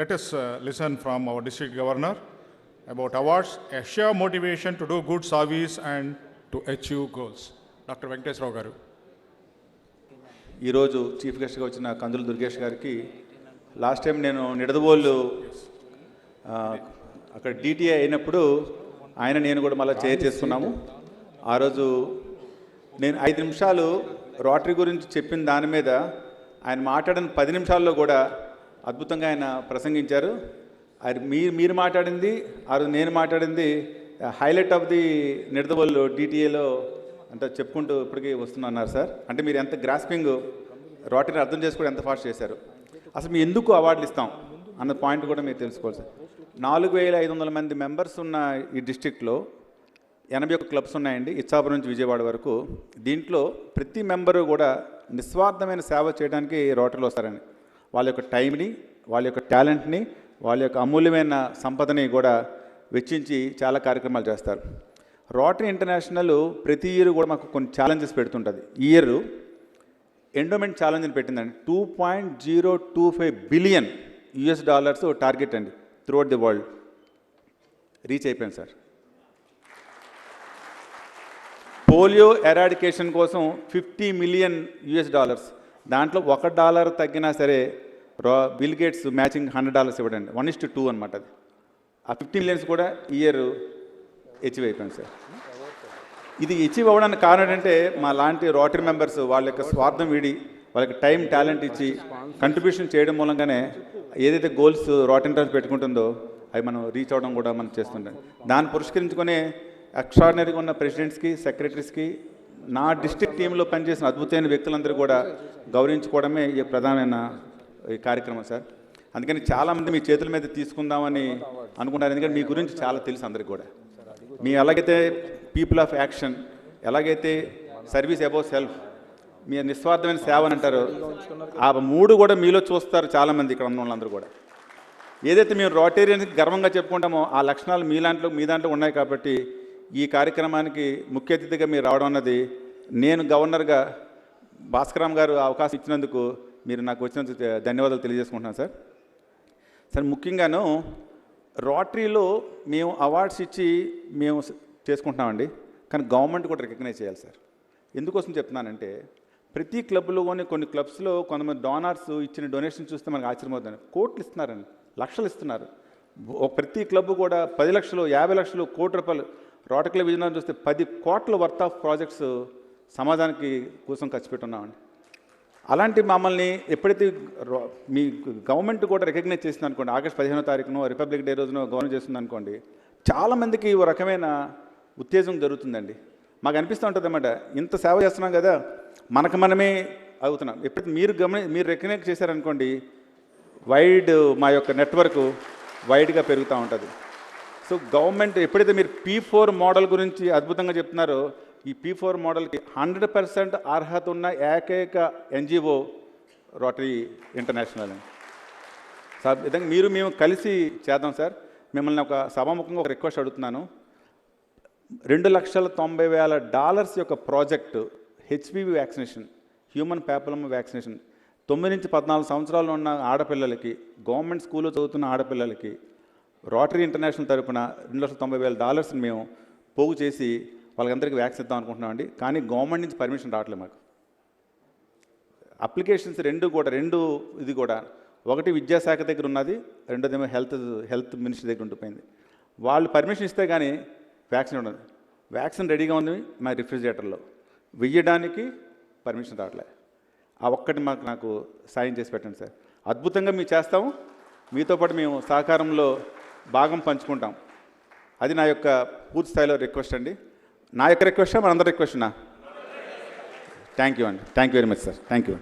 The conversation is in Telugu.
Let us listen from our district governor about awards, a sheer motivation to do good service and to achieve goals. Dr. Venkatesh Rao garu. ఈరోజు చీఫ్ గెస్ట్గా వచ్చిన కందుల దుర్గేష్ గారికి లాస్ట్ టైం నేను నిడదవోళ్ళు అక్కడ డిటిఐ అయినప్పుడు నేను కూడా మళ్ళీ చైర్ చేసుకున్నాము. ఆ రోజు నేను 5 నిమిషాలు రోటరీ గురించి చెప్పిన దాని మీద ఆయన మాట్లాడిన 10 నిమిషాల్లో కూడా అద్భుతంగా ఆయన ప్రసంగించారు. అది మీరు మాట్లాడింది, ఆ రోజు నేను మాట్లాడింది హైలైట్ ఆఫ్ ది నిడదవోళ్ళు డిటిఏలో అంటే చెప్పుకుంటూ ఇప్పటికీ వస్తున్నారు సార్. అంటే మీరు ఎంత గ్రాస్పింగ్ రోటరీని అర్థం చేసుకోవడం ఎంత ఫాస్ట్ చేశారు. అసలు మేము ఎందుకు అవార్డులు ఇస్తాం అన్న పాయింట్ కూడా మీరు తెలుసుకోవాలి సార్. 4500 మంది మెంబర్స్ ఉన్న ఈ డిస్ట్రిక్ట్లో 81 క్లబ్స్ ఉన్నాయండి, ఇచ్చాపురం నుంచి విజయవాడ వరకు. దీంట్లో ప్రతి మెంబరు కూడా నిస్వార్థమైన సేవ చేయడానికి రోటరీలో వస్తారండి. వాళ్ళ యొక్క టైంని, వాళ్ళ యొక్క టాలెంట్ని, వాళ్ళ యొక్క అమూల్యమైన సంపదని కూడా వెచ్చించి చాలా కార్యక్రమాలు చేస్తారు. రోటరీ ఇంటర్నేషనల్ ప్రతి ఇయర్ కూడా మాకు కొన్ని ఛాలెంజెస్ పెడుతుంటుంది. ఈ ఇయర్ ఎండోమెంట్ ఛాలెంజ్ని పెట్టిందండి. $2.025 బిలియన్ టార్గెట్ అండి త్రూఅవుట్ ది వరల్డ్. రీచ్ అయిపోయింది సార్. పోలియో ఎరాడికేషన్ కోసం $50 మిలియన్. దాంట్లో $1 తగ్గినా సరే బిల్ గేట్స్ మ్యాచింగ్ $100 ఇవ్వడండి. 1:2 అనమాట. అది ఆ 50 మిలియన్స్ కూడా ఇయర్ అచీవ్ అయిపోయింది సార్. ఇది అచీవ్ అవ్వడానికి కారణం ఏంటంటే మా లాంటి రోటరీ మెంబర్స్ వాళ్ళ యొక్క స్వార్థం వీడి వాళ్ళకి టైం టాలెంట్ ఇచ్చి కంట్రిబ్యూషన్ చేయడం మూలంగానే ఏదైతే గోల్స్ రోటరీ ఇంటర్నేషనల్ పెట్టుకుంటుందో అవి మనం రీచ్ అవ్వడం కూడా మనం చేస్తుంటాం. దాన్ని పురస్కరించుకునే ఎక్స్ట్రాడినరీగా ఉన్న ప్రెసిడెంట్స్కి, సెక్రటరీస్కి, నా డిస్ట్రిక్ట్ టీంలో పనిచేసిన అద్భుతమైన వ్యక్తులందరూ కూడా గౌరవించుకోవడమే ఈ ప్రధానమైన ఈ కార్యక్రమం సార్. అందుకని చాలామంది మీ చేతుల మీద తీసుకుందామని అనుకుంటారు. ఎందుకంటే మీ గురించి చాలా తెలుసు అందరికీ కూడా. మీ ఎలాగైతే పీపుల్ ఆఫ్ యాక్షన్, ఎలాగైతే సర్వీస్ అబౌవ్ సెల్ఫ్, మీ నిస్వార్థమైన సేవ అని అంటారు, ఆ 3 కూడా మీలో చూస్తారు చాలామంది ఇక్కడ ఉన్న వాళ్ళందరూ కూడా. ఏదైతే మేము రోటేరియన్కి గర్వంగా చెప్పుకుంటామో ఆ లక్షణాలు మీ దాంట్లో ఉన్నాయి. కాబట్టి ఈ కార్యక్రమానికి ముఖ్య అతిథిగా మీరు రావడం అన్నది, నేను గవర్నర్గా భాస్కరామ్ గారు అవకాశం ఇచ్చినందుకు మీరు నాకు వచ్చినందుకు ధన్యవాదాలు తెలియజేసుకుంటున్నాను సార్. సార్ ముఖ్యంగాను రోటరీలో మేము అవార్డ్స్ ఇచ్చి మేము చేసుకుంటున్నామండి, కానీ గవర్నమెంట్ కూడా రికగ్నైజ్ చేయాలి సార్. ఎందుకోసం చెప్తున్నానంటే ప్రతి క్లబ్లోని కొన్ని క్లబ్స్లో కొంతమంది డోనార్స్ ఇచ్చిన డొనేషన్ చూస్తే మనకు ఆశ్చర్యమవుతుంది. కోట్లు ఇస్తున్నారండి, లక్షలు ఇస్తున్నారు. ప్రతి క్లబ్ కూడా 10 లక్షలు, 50 లక్షలు, ₹1,00,00,000 రోటరీ క్లబ్ విజయనగరం చూస్తే 10 కోట్ల వర్త్ ఆఫ్ ప్రాజెక్ట్స్ సమాజానికి కోసం ఖర్చు పెట్టున్నామండి. అలాంటి మమ్మల్ని ఎప్పుడైతే మీ గవర్నమెంట్ కూడా రికగ్నైజ్ చేసింది అనుకోండి, ఆగస్ట్ 15వ తారీఖున రిపబ్లిక్ డే రోజున గవర్నర్ చేస్తుంది అనుకోండి, చాలామందికి ఓ రకమైన ఉత్తేజం జరుగుతుందండి. మాకు అనిపిస్తూ ఉంటుంది అన్నమాట, ఇంత సేవ చేస్తున్నాం కదా, మనమే అవుతున్నాం. ఎప్పుడైతే మీరు రికగ్నైజ్ చేశారనుకోండి, మా యొక్క నెట్వర్క్ వైడ్గా పెరుగుతూ ఉంటుంది. సో గవర్నమెంట్ ఎప్పుడైతే మీరు P4 మోడల్ గురించి అద్భుతంగా చెప్తున్నారో, ఈ P4 మోడల్కి 100% అర్హత ఉన్న ఏకైక NGO రోటరీ ఇంటర్నేషనల్ అండి సార్. విధంగా మేము కలిసి చేద్దాం సార్. మిమ్మల్ని ఒక సభాముఖంగా ఒక రిక్వెస్ట్ అడుగుతున్నాను. $2,90,000 యొక్క project HPV vaccination, human papilloma vaccination, 9 నుంచి 14 సంవత్సరాలు ఉన్న ఆడపిల్లలకి, గవర్నమెంట్ స్కూల్లో చదువుతున్న ఆడపిల్లలకి రోటరీ ఇంటర్నేషనల్ తరపున $2,90,000 మేము పోగు చేసి వాళ్ళందరికీ వ్యాక్సిన్ ఇద్దాం అనుకుంటున్నామండి. కానీ గవర్నమెంట్ నుంచి పర్మిషన్ రావట్లేదు మాకు. అప్లికేషన్స్ రెండు ఇది కూడా, ఒకటి విద్యాశాఖ దగ్గర ఉన్నది, రెండోదేమో హెల్త్ మినిస్ట్రీ దగ్గర ఉండిపోయింది. వాళ్ళు పర్మిషన్ ఇస్తే కానీ వ్యాక్సిన్ ఉండదు. వ్యాక్సిన్ రెడీగా ఉంది మా రిఫ్రిజిరేటర్లో, వెయ్యడానికి పర్మిషన్ రావట్లేదు. ఆ ఒక్కటి నాకు సాయం చేసి పెట్టండి సార్. అద్భుతంగా మేము చేస్తాము, మీతో పాటు మేము సహకారంలో భాగం పంచుకుంటాం. అది నా యొక్క పూర్తి స్థాయిలో రిక్వెస్ట్ అండి. నా యొక్క రిక్వెస్టా, మనందరి రిక్వెస్ట్నా? థ్యాంక్ యూ అండి. Thank you very much sir. Thank you.